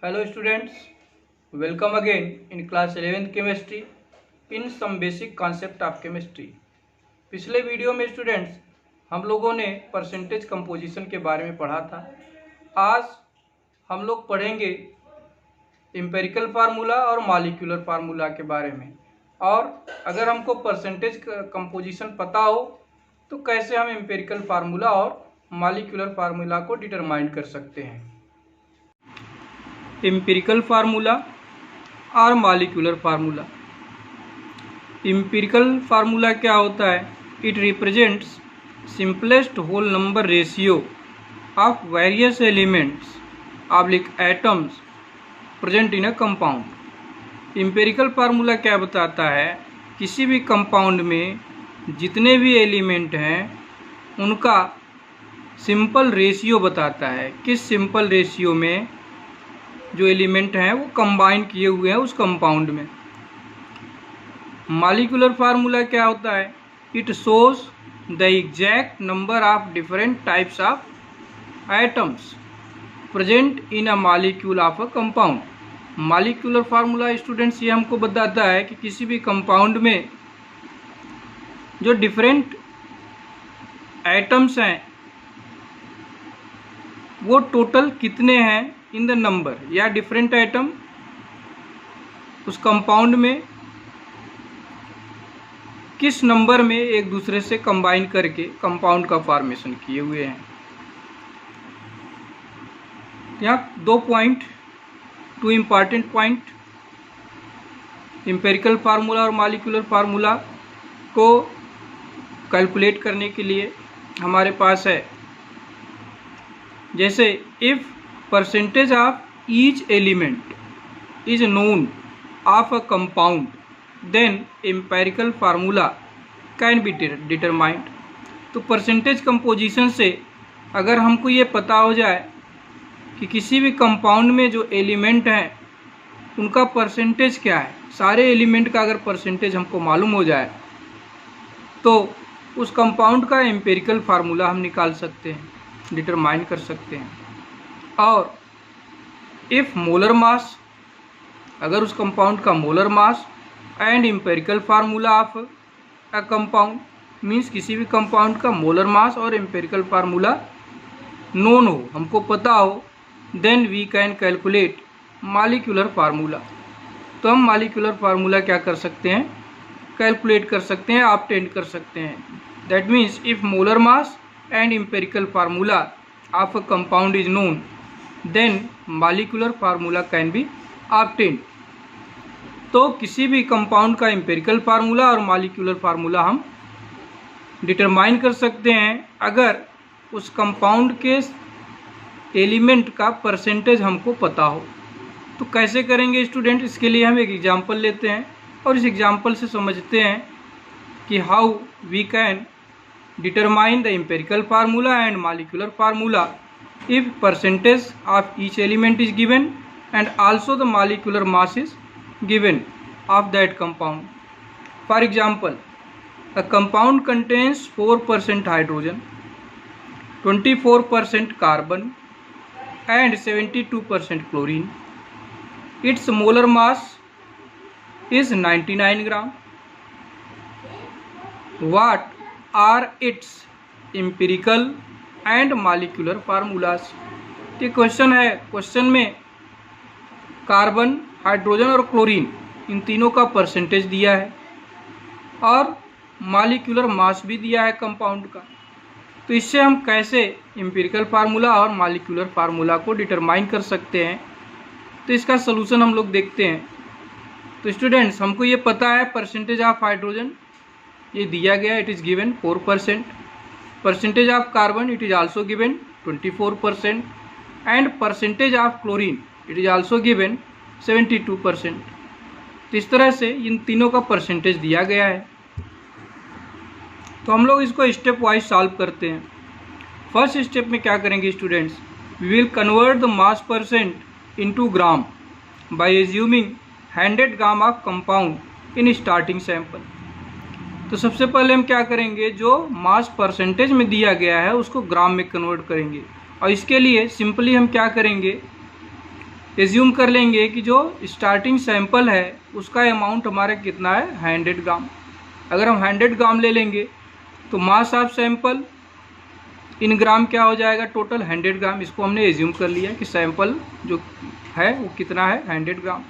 Hello students, welcome again in class 11th chemistry in some basic concept of chemistry। पिछले video में students हम लोगों ने percentage composition के बारे में पढ़ा था। आज हम लोग पढ़ेंगे एम्पिरिकल फार्मूला और मॉलिक्यूलर फार्मूला के बारे में, और अगर हमको परसेंटेज कंपोजिशन पता हो तो कैसे हम एम्पिरिकल फार्मूला और मॉलिक्यूलर फार्मूला को डिटरमाइन कर सकते हैं। एम्पिरिकल फार्मूला और मॉलिक्यूलर फार्मूला। एम्पिरिकल फार्मूला क्या होता है? It represents simplest whole number ratio of various elements oblique atoms present in a compound. Empirical formula क्या बताता है? किसी भी कंपाउंड में जितने भी एलिमेंट हैं उनका सिंपल रेशियो बताता है। किस सिंपल रेशियो में जो एलिमेंट हैं वो कंबाइन किए हुए हैं उस कंपाउंड में। मॉलिक्यूलर फार्मूला क्या होता है? It shows the exact number of different types of atoms present in a molecule of a compound. Molecular formula students ये हमको बताता है कि किसी भी कंपाउंड में जो डिफरेंट एटम्स हैं वो टोटल कितने हैं इन द नंबर, या डिफरेंट एटम उस कंपाउंड में किस नंबर में एक दूसरे से कंबाइन करके कंपाउंड का फॉर्मेशन किए हुए हैं। यहाँ दो इम्पॉर्टेंट पॉइंट एम्पिरिकल फार्मूला और मॉलिक्यूलर फार्मूला को कैलकुलेट करने के लिए हमारे पास है। जैसे if percentage of each element is known of a compound, then empirical formula can be determined। तो परसेंटेज कंपोजिशन से अगर हमको ये पता हो जाए कि किसी भी कंपाउंड में जो एलिमेंट हैं उनका परसेंटेज क्या है, सारे एलिमेंट का अगर परसेंटेज हमको मालूम हो जाए तो उस कंपाउंड का एम्पिरिकल फार्मूला हम निकाल सकते हैं, डिटरमाइन कर सकते हैं। और इफ़ मोलर मास, अगर उस कंपाउंड का molar mass and empirical formula of a compound means किसी भी कंपाउंड का मोलर मास और एम्पिरिकल फार्मूला नोन हो, हमको पता हो, then we can calculate molecular formula. तो हम मॉलिक्यूलर फार्मूला क्या कर सकते हैं? कैलकुलेट कर सकते हैं, ऑब्टेन कर सकते हैं। That means if molar mass and empirical formula of a compound is known, then molecular formula can be obtained। तो किसी भी कंपाउंड का एम्पिरिकल फार्मूला और मॉलिक्यूलर फार्मूला हम डिटरमाइन कर सकते हैं अगर उस कंपाउंड के एलिमेंट का परसेंटेज हमको पता हो। तो कैसे करेंगे स्टूडेंट? इसके लिए हम एक एग्जांपल लेते हैं और इस एग्जांपल से समझते हैं कि how we can determine the empirical formula and molecular formula if percentage of each element is given and also the molecular mass is given of that compound। For example, a compound contains 4% hydrogen, 24% carbon and 72% chlorine। Its molar mass is 99 gram। What are its empirical and molecular formulas? ये question है। Question में carbon, hydrogen और chlorine इन तीनों का percentage दिया है और molecular mass भी दिया है कंपाउंड का। तो इससे हम कैसे एम्पिरिकल फार्मूला और मॉलिक्यूलर फार्मूला को डिटरमाइन कर सकते हैं, तो इसका सलूशन हम लोग देखते हैं। तो स्टूडेंट्स हमको ये पता है परसेंटेज ऑफ हाइड्रोजन ये दिया गया, it is given 4%। Percentage of carbon it is also given 24% and percentage of chlorine it is also given 72%। तो इस तरह से इन तीनों का परसेंटेज दिया गया है। तो हम लोग इसको स्टेप वाइज सॉल्व करते हैं। फर्स्ट स्टेप में क्या करेंगे students? We will convert the mass percent into gram by assuming 100 gram of compound in starting sample. तो सबसे पहले हम क्या करेंगे, जो मास परसेंटेज में दिया गया है उसको ग्राम में कन्वर्ट करेंगे। और इसके लिए सिंपली हम क्या करेंगे, एज्यूम कर लेंगे कि जो स्टार्टिंग सैंपल है उसका अमाउंट हमारा कितना है 100 ग्राम। अगर हम 100 ग्राम ले लेंगे तो मास ऑफ सैंपल इन ग्राम क्या हो जाएगा, टोटल 100 ग्राम। इसको हमने एज्यूम कर लिया कि सैंपल जो है वो कितना है 100 ग्राम।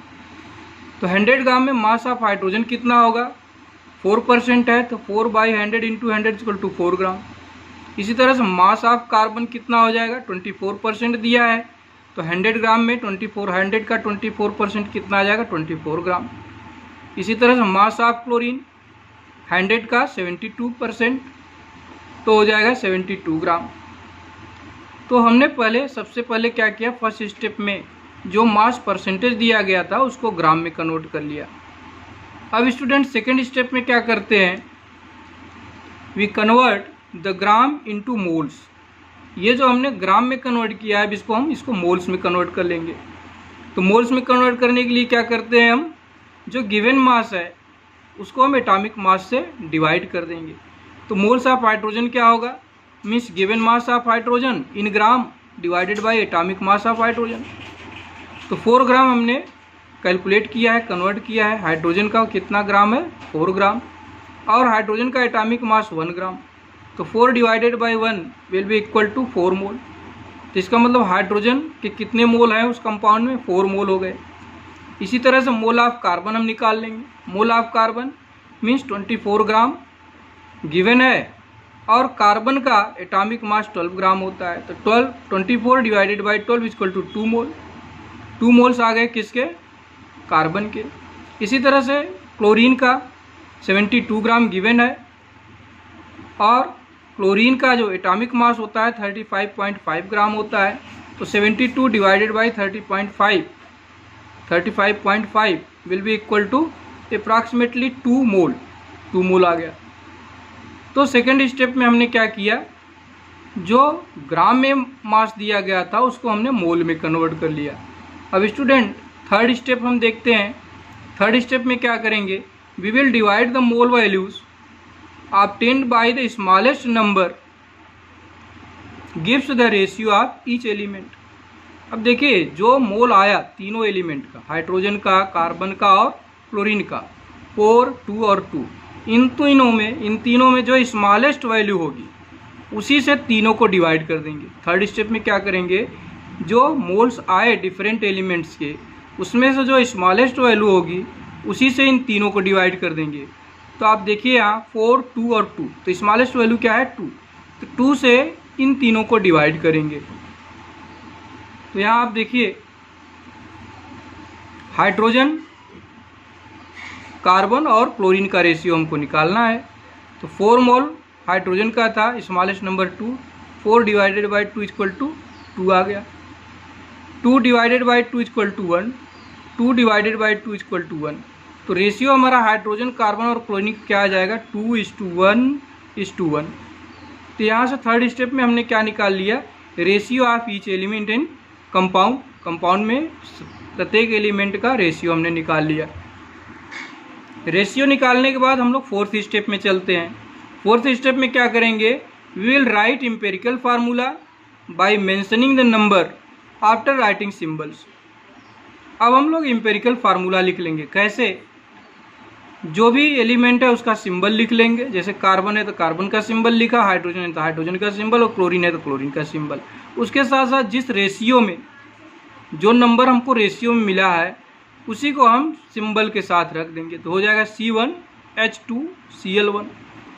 तो 100 ग्राम में मास ऑफ हाइड्रोजन कितना होगा, 4% है, तो 4/100 इंटू 100 इक्वल टू 4 ग्राम। इसी तरह से मास ऑफ कार्बन कितना हो जाएगा, 24% दिया है, तो 100 ग्राम में 100 का 24% कितना आ जाएगा, 24 ग्राम। इसी तरह से मास ऑफ क्लोरीन 100 का 72%, तो हो जाएगा 72 ग्राम। तो हमने सबसे पहले क्या किया, फर्स्ट स्टेप में जो मास परसेंटेज दिया गया था उसको ग्राम में कन्वर्ट कर लिया। अब स्टूडेंट सेकेंड स्टेप में क्या करते हैं, we convert the gram into moles. ये जो हमने ग्राम में कन्वर्ट किया है इसको मोल्स में कन्वर्ट कर लेंगे। तो मोल्स में कन्वर्ट करने के लिए क्या करते हैं, हम जो गिवन मास है उसको हम एटॉमिक मास से डिवाइड कर देंगे। तो मोल्स ऑफ हाइड्रोजन क्या होगा, means given mass of hydrogen in gram divided by atomic mass of hydrogen. तो 4 ग्राम हमने कैलकुलेट किया है, कन्वर्ट किया है। हाइड्रोजन का कितना ग्राम है, 4 ग्राम, और हाइड्रोजन का एटॉमिक मास 1 ग्राम। तो 4 divided by 1 will be equal to 4 mole. तो इसका मतलब हाइड्रोजन के कितने मोल हैं उस कंपाउंड में, 4 मोल हो गए। इसी तरह से मोल ऑफ कार्बन हम निकाल लेंगे। Mole of carbon means 24 gram given है, और कार्बन का एटॉमिक मास 12 ग्राम होता है। तो 24 divided by 12 equal to 2 mole. 2 moles आ गए किसके, कार्बन के। इसी तरह से क्लोरीन का 72 ग्राम गिवन है, और क्लोरीन का जो एटॉमिक मास होता है 35.5 ग्राम होता है। तो 72 divided by 35.5 will be equal to approximately 2 mole. 2 mole आ गया। तो सेकेंड स्टेप में हमने क्या किया, जो ग्राम में मास दिया गया था उसको हमने मोल में कन्वर्ट कर लिया। अब स्टूडेंट थर्ड स्टेप हम देखते हैं। थर्ड स्टेप में क्या करेंगे, we will divide the mole values obtained by the smallest number gives the ratio of each element। अब देखिए जो मोल आया तीनों एलिमेंट का, हाइड्रोजन का, कार्बन का और क्लोरीन का, 4, 2 और 2, इन तीनों में जो स्मॉलेस्ट वैल्यू होगी उसी से तीनों को डिवाइड कर देंगे। थर्ड स्टेप में क्या करेंगे, जो मोल्स आए डिफरेंट एलिमेंट्स के उसमें से जो स्मॉलेस्ट वैल्यू होगी उसी से इन तीनों को डिवाइड कर देंगे। तो आप देखिए यहाँ 4, 2 और 2, तो स्मॉलेस्ट वैल्यू क्या है 2, तो 2 से इन तीनों को डिवाइड करेंगे। तो यहाँ आप देखिए हाइड्रोजन, कार्बन और क्लोरीन का रेशियो हमको निकालना है। तो 4 मोल हाइड्रोजन का था, smallest number 2, 4 divided by 2 equal to 2 आ गया। 2 divided by 2 equal to 1, 2 divided by 2 equal to 1। तो रेशियो हमारा हाइड्रोजन, कार्बन और क्लोरीन क्या आ जाएगा, 2:1:1। तो यहाँ से थर्ड स्टेप में हमने क्या निकाल लिया, ratio of each element in compound. Compound में प्रत्येक एलिमेंट का रेशियो हमने निकाल लिया। रेशियो निकालने के बाद हम लोग फोर्थ स्टेप में चलते हैं। फोर्थ स्टेप में क्या करेंगे, we will write empirical formula by mentioning the number after writing symbols. अब हम लोग एम्पिरिकल फार्मूला लिख लेंगे। कैसे, जो भी एलिमेंट है उसका सिंबल लिख लेंगे। जैसे कार्बन है तो कार्बन का सिंबल लिखा, हाइड्रोजन है तो हाइड्रोजन का सिंबल, और क्लोरीन है तो क्लोरीन का सिंबल। उसके साथ साथ जिस रेशियो में, जो नंबर हमको रेशियो में मिला है उसी को हम सिंबल के साथ रख देंगे। तो हो जाएगा C1H2Cl1।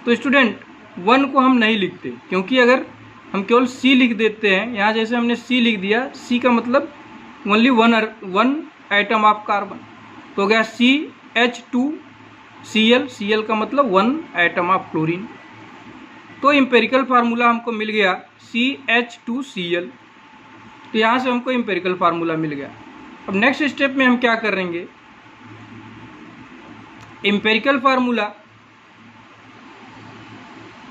तो स्टूडेंट 1 को हम नहीं लिखते, क्योंकि अगर हम केवल C लिख देते हैं, यहाँ जैसे हमने C लिख दिया, C का मतलब only one atom of carbon, तो हो गया CH2Cl, Cl का मतलब 1 एटम ऑफ क्लोरीन। तो एम्पिरिकल फार्मूला हमको मिल गया CH2Cl। तो यहाँ से हमको एम्पिरिकल फार्मूला मिल गया। अब नेक्स्ट स्टेप में हम क्या करेंगे, empirical formula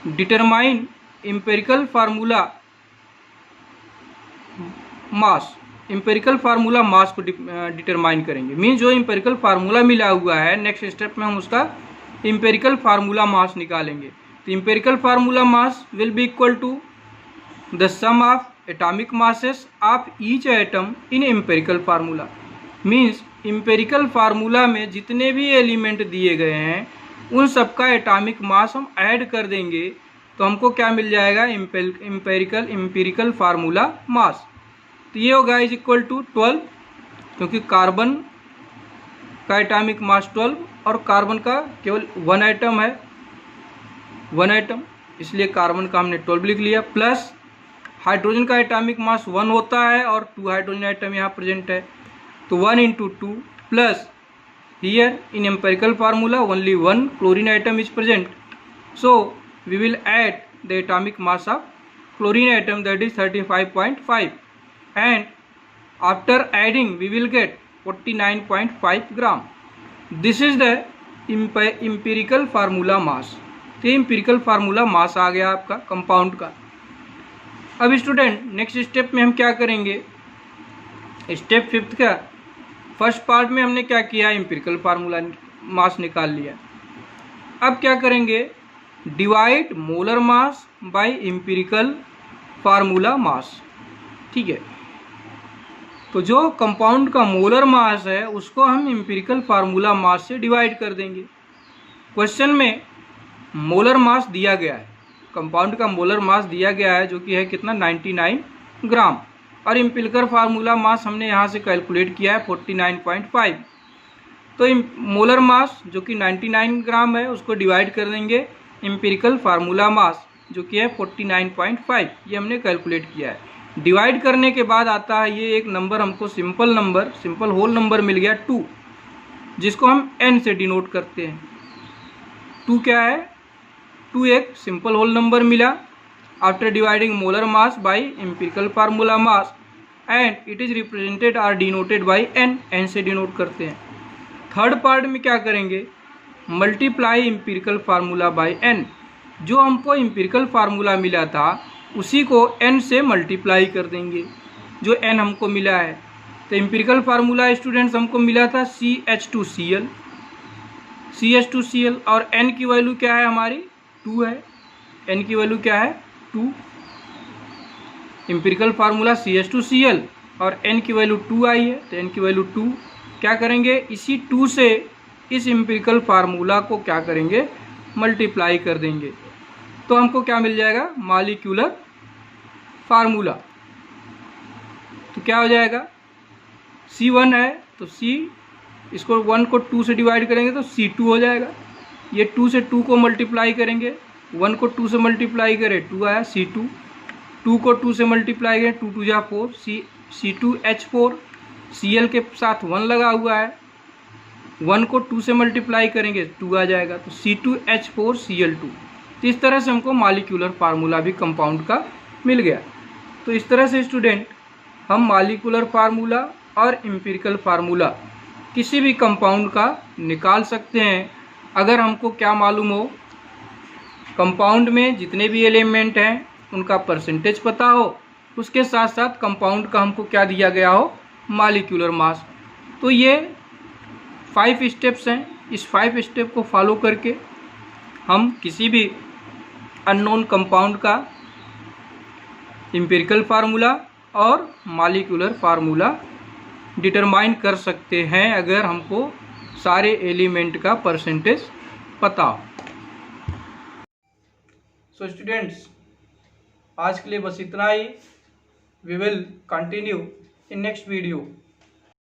determine empirical formula मास। एम्पिरिकल फार्मूला मास को डिटरमाइन करेंगे। मीन्स जो एम्पिरिकल फार्मूला मिला हुआ है, नेक्स्ट स्टेप में हम उसका एम्पिरिकल फार्मूला मास निकालेंगे। तो empirical formula mass will be equal to the sum of atomic masses of each atom in empirical formula. Means empirical formula में जितने भी एलिमेंट दिए गए हैं उन सबका एटॉमिक मास हम ऐड कर देंगे तो हमको क्या मिल जाएगा, इम्पेरिकल फार्मूला मास. तो ये होगा इज इक्वल टू 12, क्योंकि कार्बन का एटॉमिक मास 12 और कार्बन का केवल 1 एटम है, 1 एटम, इसलिए कार्बन का हमने 12 लिख लिया. प्लस हाइड्रोजन का एटॉमिक मास 1 होता है और 2 हाइड्रोजन एटम यहाँ प्रेजेंट है, तो 1 into 2 plus here in empirical formula only 1 chlorine atom is present, so we will add the atomic mass of chlorine atom, that is 35.5, and after adding we will get 49.5 gram. This is the empirical formula mass. तो empirical formula mass आ गया आपका compound का. अब student next step में हम क्या करेंगे, step 5 का फर्स्ट पार्ट में हमने क्या किया, एम्पिरिकल फार्मूला मास निकाल लिया. अब क्या करेंगे, divide molar mass by empirical formula मास. ठीक है, तो जो कंपाउंड का मोलर मास है उसको हम एम्पिरिकल फार्मूला मास से डिवाइड कर देंगे. क्वेश्चन में मोलर मास दिया गया है, कंपाउंड का मोलर मास दिया गया है जो कि है कितना, 99 ग्राम, और एम्पिरिकल फार्मूला मास हमने यहाँ से कैलकुलेट किया है 49.5. तो मोलर मास जो कि 99 ग्राम है उसको डिवाइड कर देंगे एम्पिरिकल फार्मूला मास जो कि है 49.5, ये हमने कैलकुलेट किया है. डिवाइड करने के बाद आता है ये एक नंबर, हमको सिंपल होल नंबर मिल गया 2, जिसको हम n से डिनोट करते हैं. 2 क्या है, 2 एक सिंपल होल नंबर मिला after dividing molar mass by empirical formula mass and it is represented or denoted by n से डिनोट करते हैं. थर्ड पार्ट में क्या करेंगे, multiply empirical formula bye n, जो हमको एम्पिरिकल फार्मूला मिला था उसी को n से मल्टीप्लाई कर देंगे, जो n हमको मिला है. तो एम्पिरिकल फार्मूला स्टूडेंट्स हमको मिला था CH2Cl और n की वैल्यू क्या है हमारी 2 है, n की वैल्यू क्या है 2. एम्पिरिकल फार्मूला CH2Cl और n की वैल्यू 2 आई है, तो n की वैल्यू 2. क्या करेंगे, इसी 2 से इस एम्पिरिकल फार्मूला को क्या करेंगे, मल्टीप्लाई कर देंगे, तो हमको क्या मिल जाएगा, मॉलिक्यूलर फार्मूला. तो क्या हो जाएगा, C1 है तो C, इसको 1 को 2 से डिवाइड करेंगे तो C2 हो जाएगा. ये 2 से 2 को मल्टीप्लाई करेंगे, 1 को 2 से मल्टीप्लाई करें 2 आया C2, 2 को 2 से मल्टीप्लाई करें 2 2 जा 4 C2H4, Cl के साथ 1 लगा हुआ है, 1 को 2 से मल्टीप्लाई करेंगे 2 आ जाएगा, तो C2H4Cl2. तो इस तरह से हमको मॉलिक्यूलर फार्मूला भी कंपाउंड का मिल गया. तो इस तरह से स्टूडेंट हम मॉलिक्यूलर फार्मूला और एम्पिरिकल फार्मूला किसी भी कंपाउंड का निकाल सकते हैं अगर हमको क्या मालूम हो, कंपाउंड में जितने भी एलिमेंट हैं उनका परसेंटेज पता हो, उसके साथ साथ कंपाउंड का हमको क्या दिया गया हो, मॉलिक्यूलर मास. तो ये 5 स्टेप्स हैं, इस 5 स्टेप को फॉलो करके हम किसी भी अननोन कंपाउंड का एम्पिरिकल फार्मूला और मॉलिक्यूलर फार्मूला डिटरमाइन कर सकते हैं अगर हमको सारे एलिमेंट का परसेंटेज पता हो. सो स्टूडेंट्स, आज के लिए बस इतना ही. We will continue in next video.